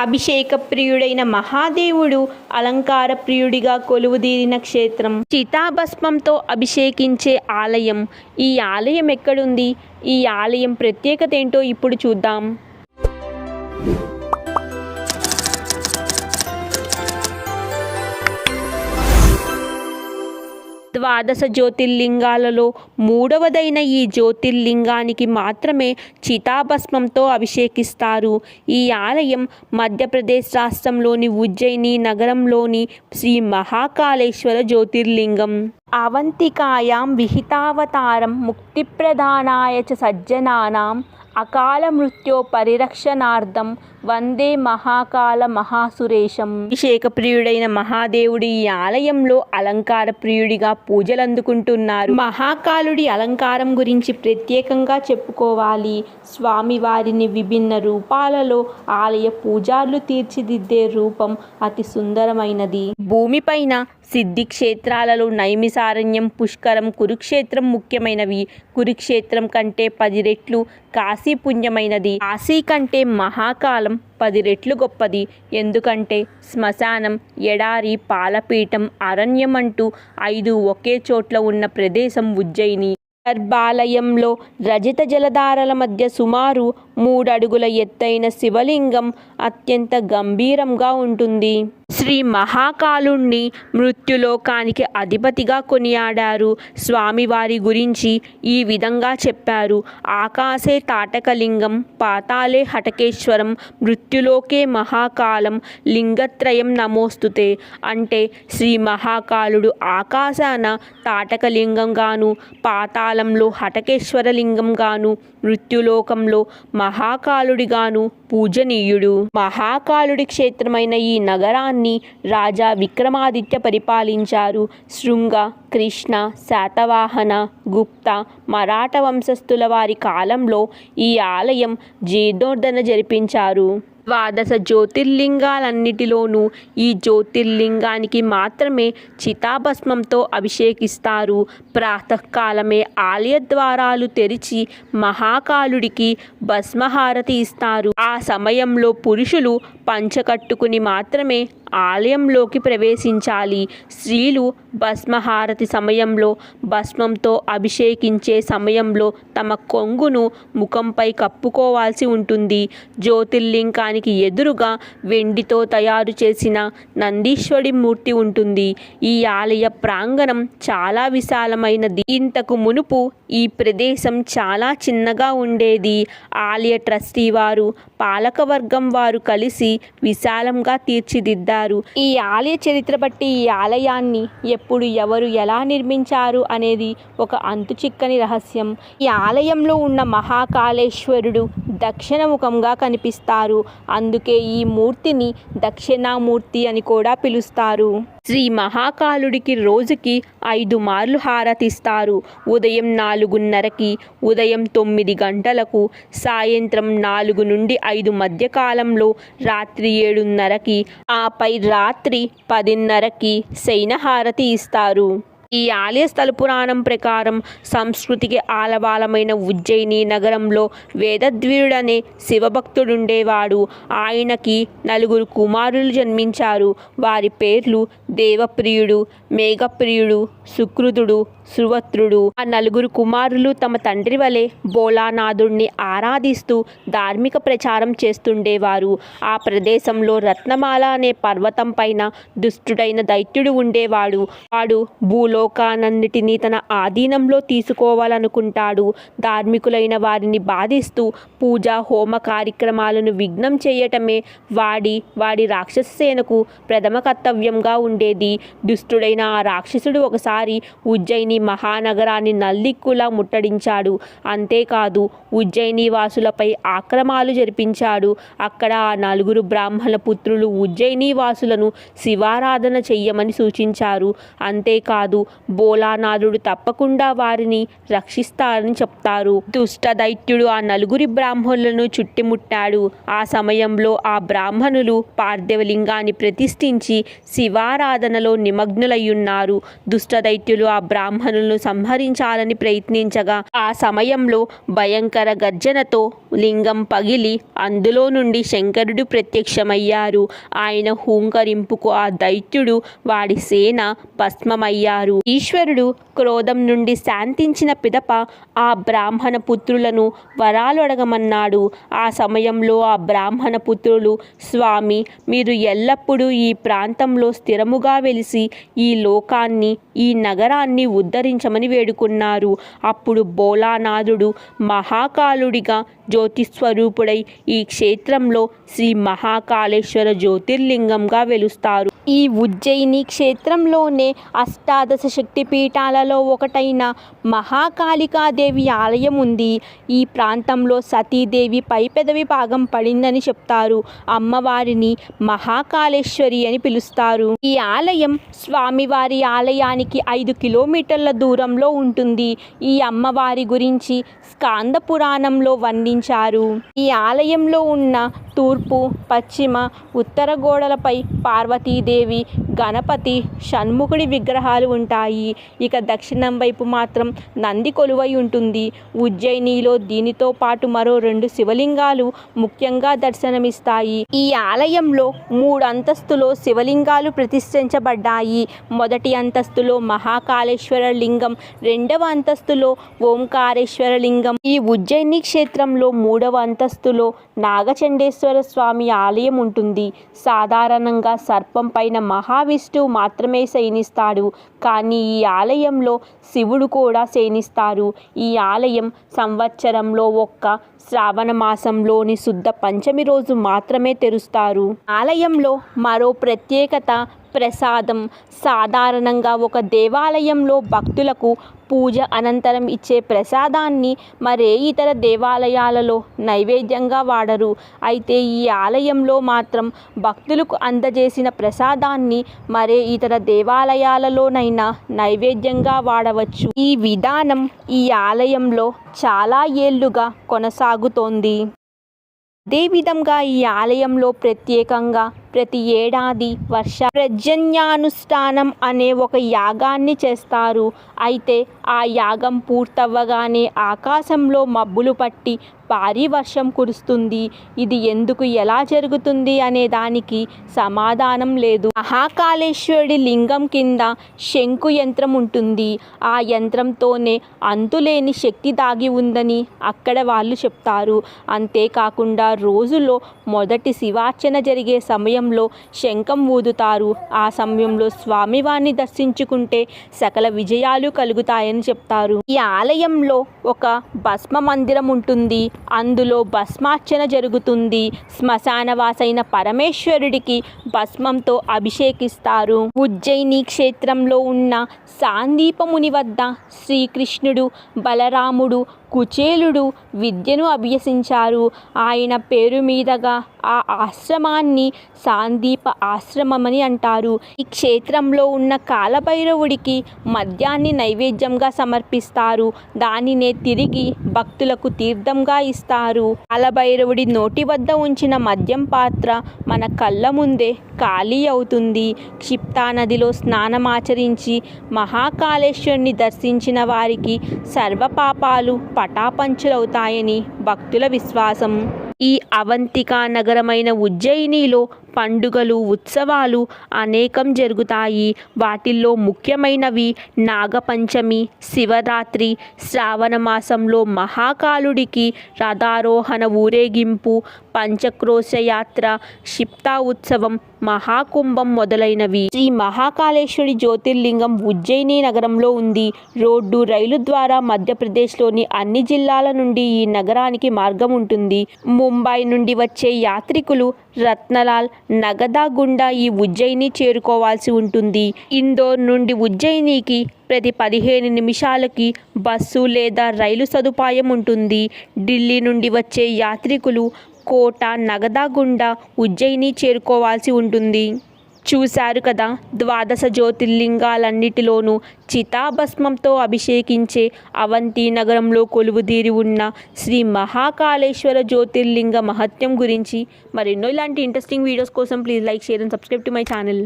అభిషేక ప్రియుడైన మహాదేవుడు అలంకార ప్రియుడిగా కొలువుదీరిన క్షేత్రం చితాభస్మంతో అభిషేకించే ఆలయం. ఈ ఆలయం ఎక్కడుంది? ఈ ఆలయం ప్రత్యేకత ఏంటో ఇప్పుడు చూద్దాం. ద్వాదశ జ్యోతిర్లింగాలలో మూడవదైన ఈ జ్యోతిర్లింగానికి మాత్రమే చితాభస్మంతో అభిషేకిస్తారు. ఈ ఆలయం మధ్యప్రదేశ్ రాష్ట్రంలోని ఉజ్జయిని నగరంలోని శ్రీ మహాకాళేశ్వర జ్యోతిర్లింగం. అవంతికాయాం విహితావతారం ముక్తిప్రదానాయ చ సజ్జనానాం అకాల మృత్యో పరిరక్షణార్థం వందే మహాకాళ మహాసురేశం. అభిషేక ప్రియుడైన మహాదేవుడి ఈ ఆలయంలో అలంకార ప్రియుడిగా పూజలు అందుకుంటున్నారు. మహాకాళుడి అలంకారం గురించి ప్రత్యేకంగా చెప్పుకోవాలి. స్వామివారిని విభిన్న రూపాలలో ఆలయ పూజారులు తీర్చిదిద్దే రూపం అతి సుందరమైనది. భూమిపైన సిద్ధి క్షేత్రాలలో నైమిసారణ్యం, పుష్కరం, కురుక్షేత్రం ముఖ్యమైనవి. కురుక్షేత్రం కంటే 10 రెట్లు కాశీ పుణ్యమైనది. కాశీ కంటే మహాకాలం 10 రెట్లు గొప్పది. ఎందుకంటే శ్మశానం, ఎడారి, పాలపీఠం, అరణ్యం అంటూ 5 ఒకే చోట్ల ఉన్న ప్రదేశం ఉజ్జయిని. గర్భాలయంలో రజిత జలధారల మధ్య సుమారు 3 అడుగుల ఎత్తైన శివలింగం అత్యంత గంభీరంగా ఉంటుంది. శ్రీ మహాకాళుణ్ణి మృత్యులోకానికి అధిపతిగా కొనియాడారు. స్వామివారి గురించి ఈ విధంగా చెప్పారు. ఆకాశే తాటకలింగం, పాతాళే హటకేశ్వరం, మృత్యులోకే మహాకాళం, లింగత్రయం నమోస్తుతే. అంటే శ్రీ మహాకాళుడు ఆకాశాన తాటకలింగంగాను, పాతాళంలో హటకేశ్వర లింగంగాను, మృత్యులోకంలో మహాకాళుడిగాను పూజనీయుడు. మహాకాళుడి క్షేత్రమైన ఈ నగరాన్ని రాజా విక్రమాదిత్య పరిపాలించారు. శృంగ, కృష్ణ, శాతవాహన, గుప్త, మరాఠ వంశస్థుల వారి కాలంలో ఈ ఆలయం జీర్ణోద్ధరణ జరిపించారు. ద్వాదశ జ్యోతిర్లింగాలన్నిటిలోనూ ఈ జ్యోతిర్లింగానికి మాత్రమే చితాభస్మంతో అభిషేకిస్తారు. ప్రాతకాలమే ఆలయ ద్వారాలు తెరిచి మహాకాళుడికి భస్మహారతి ఇస్తారు. ఆ సమయంలో పురుషులు పంచకట్టుకుని మాత్రమే ఆలయంలోకి ప్రవేశించాలి. స్త్రీలు భస్మహారతి సమయంలో, భస్మంతో అభిషేకించే సమయంలో తమ కొంగును ముఖంపై కప్పుకోవాల్సి ఉంటుంది. జ్యోతిర్లింగానికి ఎదురుగా వెండితో తయారు చేసిన నందీశ్వరుడి మూర్తి ఉంటుంది. ఈ ఆలయ ప్రాంగణం చాలా విశాలమైనది. ఇంతకు మునుపు ఈ ప్రదేశం చాలా చిన్నగా ఉండేది. ఆలయ ట్రస్టీ వారు, పాలకవర్గం వారు కలిసి విశాలంగా తీర్చిదిద్దారు. ఈ ఆలయ చరిత్ర బట్టి ఈ ఆలయాన్ని ఎప్పుడు, ఎవరు, ఎలా నిర్మించారు అనేది ఒక అంతుచిక్కని రహస్యం. ఈ ఆలయంలో ఉన్న మహాకాళేశ్వరుడు దక్షిణముఖంగా కనిపిస్తారు. అందుకే ఈ మూర్తిని దక్షిణామూర్తి అని కూడా పిలుస్తారు. శ్రీ మహాకాళుడికి రోజుకి 5 మార్లు హారతిస్తారు. ఉదయం 4:30కి, ఉదయం 9 గంటలకు, సాయంత్రం 4 నుండి 5 మధ్య కాలంలో, రాత్రి 7:30కి, ఆపై రాత్రి 10:30కి శయనహారతి ఇస్తారు. ఈ ఆలయ స్థల పురాణం ప్రకారం సంస్కృతికి ఆలవాలమైన ఉజ్జయిని నగరంలో వేదద్వీరుడనే శివభక్తుడుండేవాడు. ఆయనకి 4 కుమారులు జన్మించారు. వారి పేర్లు దేవప్రియుడు, మేఘప్రియుడు, సుకృతుడు, సువత్రుడు. ఆ 4 కుమారులు తమ తండ్రి వలె భోలానాథుడిని ఆరాధిస్తూ ధార్మిక ప్రచారం చేస్తుండేవారు. ఆ ప్రదేశంలో రత్నమాల అనే పర్వతం పైన దుష్టుడైన దైత్యుడు ఉండేవాడు. వాడు భూలోకానన్నిటినీ తన ఆధీనంలో తీసుకోవాలనుకుంటాడు. ధార్మికులైన వారిని బాధిస్తూ పూజ, హోమ కార్యక్రమాలను విఘ్నం చేయటమే వాడి రాక్షస సేనకు ప్రథమ కర్తవ్యంగా ఉండేది. దుష్టుడైన ఆ రాక్షసుడు ఒకసారి ఉజ్జయిని మహానగరాన్ని నల్దిక్కులా ముట్టడించాడు. అంతేకాదు ఉజ్జయిని వాసులపై ఆక్రమాలు జరిపించాడు. అక్కడ ఆ 4 బ్రాహ్మణ పుత్రులు ఉజ్జయిని వాసులను శివారాధన చెయ్యమని సూచించారు. అంతేకాదు భోలానాథుడు తప్పకుండా వారిని రక్షిస్తారని చెప్తారు. దుష్ట దైత్యుడు ఆ 4 బ్రాహ్మణులను చుట్టుముట్టాడు. ఆ సమయంలో ఆ బ్రాహ్మణులు పార్థివలింగాన్ని ప్రతిష్ఠించి శివారాధన శివారాధనలో నిమగ్నులయ్యున్నారు. దుష్టదైత్యులు ఆ బ్రాహ్మణులను సంహరించాలని ప్రయత్నించగా ఆ సమయంలో భయంకర గర్జనతో లింగం పగిలి అందులో నుండి శంకరుడు ప్రత్యక్షమయ్యారు. ఆయన హూంకరింపుకు ఆ దైత్యుడు వాడి సేన భస్మమయ్యారు. ఈశ్వరుడు క్రోధం నుండి శాంతించిన పిదప ఆ బ్రాహ్మణ పుత్రులను వరాలు అడగమన్నాడు. ఆ సమయంలో ఆ బ్రాహ్మణ పుత్రులు, స్వామి, మీరు ఎల్లప్పుడూ ఈ ప్రాంతంలో స్థిరముగా వెలిసి ఈ లోకాన్ని, ఈ నగరాన్ని ఉద్ధరించమని వేడుకున్నారు. అప్పుడు భోలానాథుడు మహాకాలుడిగా జ్యోతిస్వరూపుడై ఈ క్షేత్రంలో శ్రీ మహాకాళేశ్వర జ్యోతిర్లింగంగా వెలుస్తారు. ఈ ఉజ్జయిని క్షేత్రంలోనే అష్టాదశ శక్తిపీఠాలలో ఒకటైన మహాకాళికాదేవి ఆలయం ఉంది. ఈ ప్రాంతంలో సతీదేవి పై పెదవి భాగం పడిందని చెప్తారు. అమ్మవారిని మహాకాళేశ్వరి అని పిలుస్తారు. ఈ ఆలయం స్వామివారి ఆలయానికి 5 కిలోమీటర్ల దూరంలో ఉంటుంది. ఈ అమ్మవారి గురించి స్కాంద పురాణంలో వర్ణించారు. ఈ ఆలయంలో ఉన్న తూర్పు, పశ్చిమ, ఉత్తర గోడలపై పార్వతీదేవి, గణపతి, షణ్ముఖుడి విగ్రహాలు ఉంటాయి. ఇక దక్షిణం వైపు మాత్రం నంది కొలువై ఉంటుంది. ఉజ్జయినిలో దీనితో పాటు మరో 2 శివలింగాలు ముఖ్యంగా దర్శనమిస్తాయి. ఈ ఆలయంలో 3 అంతస్తులో శివలింగాలు ప్రతిష్ఠించబడ్డాయి. మొదటి అంతస్తులో మహాకాళేశ్వర లింగం, 2వ అంతస్తులో ఓంకారేశ్వర లింగం. ఈ ఉజ్జయిని క్షేత్రంలో 3వ అంతస్తులో నాగచండేశ్వర స్వామి ఆలయం ఉంటుంది. సాధారణంగా సర్పం పైన మహావిష్ణువు మాత్రమే శయనిస్తాడు. కానీ ఈ ఆలయంలో శివుడు కూడా శయనిస్తారు. ఈ ఆలయం సంవత్సరంలో ఒక్క శ్రావణ మాసంలోని శుద్ధ పంచమి రోజు మాత్రమే తెరుస్తారు. ఆలయంలో మరో ప్రత్యేకత ప్రసాదం. సాధారణంగా ఒక దేవాలయంలో భక్తులకు పూజ అనంతరం ఇచ్చే ప్రసాదాన్ని మరే ఇతర దేవాలయాలలో నైవేద్యంగా వాడరు. అయితే ఈ ఆలయంలో మాత్రం భక్తులకు అందజేసిన ప్రసాదాన్ని మరే ఇతర దేవాలయాలలోనైనా నైవేద్యంగా వాడవచ్చు. ఈ విధానం ఈ ఆలయంలో చాలా ఏళ్లుగా కొనసాగుతోంది. అదేవిధంగా ఈ ఆలయంలో ప్రత్యేకంగా ప్రతి ఏడాది వర్ష పర్జన్యానుష్ఠానం అనే ఒక యాగాన్ని చేస్తారు. అయితే ఆ యాగం పూర్తవ్వగానే ఆకాశంలో మబ్బులు పట్టి భారీ వర్షం కురుస్తుంది. ఇది ఎందుకు, ఎలా జరుగుతుంది అనే దానికి సమాధానం లేదు. మహాకాళేశ్వరుడి లింగం కింద శంకు యంత్రం ఉంటుంది. ఆ యంత్రంతోనే అంతులేని శక్తి దాగి ఉందని అక్కడ వాళ్ళు చెప్తారు. అంతేకాకుండా రోజులో మొదటి శివార్చన జరిగే సమయంలో శంఖం ఊదుతారు. ఆ సమయంలో స్వామివారిని దర్శించుకుంటే సకల విజయాలు కలుగుతాయని చెప్తారు. ఈ ఆలయంలో ఒక భస్మ మందిరం ఉంటుంది. అందులో భస్మార్చన జరుగుతుంది. శ్మశానవాసైన పరమేశ్వరుడికి భస్మంతో అభిషేకిస్తారు. ఉజ్జయిని క్షేత్రంలో ఉన్న సాందీపముని వద్ద శ్రీకృష్ణుడు, బలరాముడు, కుచేలుడు విద్యను అభ్యసించారు. ఆయన పేరు మీదుగా ఆ ఆశ్రమాన్ని సాందీప ఆశ్రమమని అంటారు. ఈ క్షేత్రంలో ఉన్న కాలభైరవుడికి మద్యాన్ని నైవేద్యంగా సమర్పిస్తారు. దానినే తిరిగి భక్తులకు తీర్థంగా ఇస్తారు. కాలభైరవుడి నోటి వద్ద ఉంచిన మద్యం పాత్ర మన కళ్ళ ముందే ఖాళీ అవుతుంది. క్షిప్తా నదిలో స్నానమాచరించి మహాకాళేశ్వరుని దర్శించిన వారికి సర్వపాపాలు పటాపంచులవుతాయని భక్తుల విశ్వాసం. ఈ అవంతికా నగరమైన ఉజ్జయినిలో పండుగలు, ఉత్సవాలు అనేకం జరుగుతాయి. వాటిల్లో ముఖ్యమైనవి నాగపంచమి, శివరాత్రి, శ్రావణ మాసంలో మహాకాలుడికి రథారోహణ ఊరేగింపు, పంచక్రోశ యాత్ర, క్షిప్తా ఉత్సవం, మహాకుంభం మొదలైనవి. శ్రీ మహాకాళేశ్వరి జ్యోతిర్లింగం ఉజ్జయిని నగరంలో ఉంది. రోడ్డు, రైలు ద్వారా మధ్యప్రదేశ్లోని అన్ని జిల్లాల నుండి ఈ నగరానికి మార్గం ఉంటుంది. ముంబై నుండి వచ్చే యాత్రికులు రత్నలాల్, నగదా గుండా ఈ ఉజ్జయిని చేరుకోవాల్సి ఉంటుంది. ఇందోర్ నుండి ఉజ్జయినికి ప్రతి 15 నిమిషాలకి బస్సు లేదా రైలు సదుపాయం ఉంటుంది. ఢిల్లీ నుండి వచ్చే యాత్రికులు కోట, నగదా గుండా ఉజ్జయిని చేరుకోవాల్సి ఉంటుంది. చూశారు కదా, 12 జ్యోతిర్లింగాలన్నిటిలోనూ చితాభస్మంతో అభిషేకించే అవంతి నగరంలో కొలువుదీరి ఉన్న శ్రీ మహాకాళేశ్వర జ్యోతిర్లింగ మహత్యం గురించి. మరెన్నో ఇలాంటి ఇంట్రెస్టింగ్ వీడియోస్ కోసం please like, share and subscribe to my channel.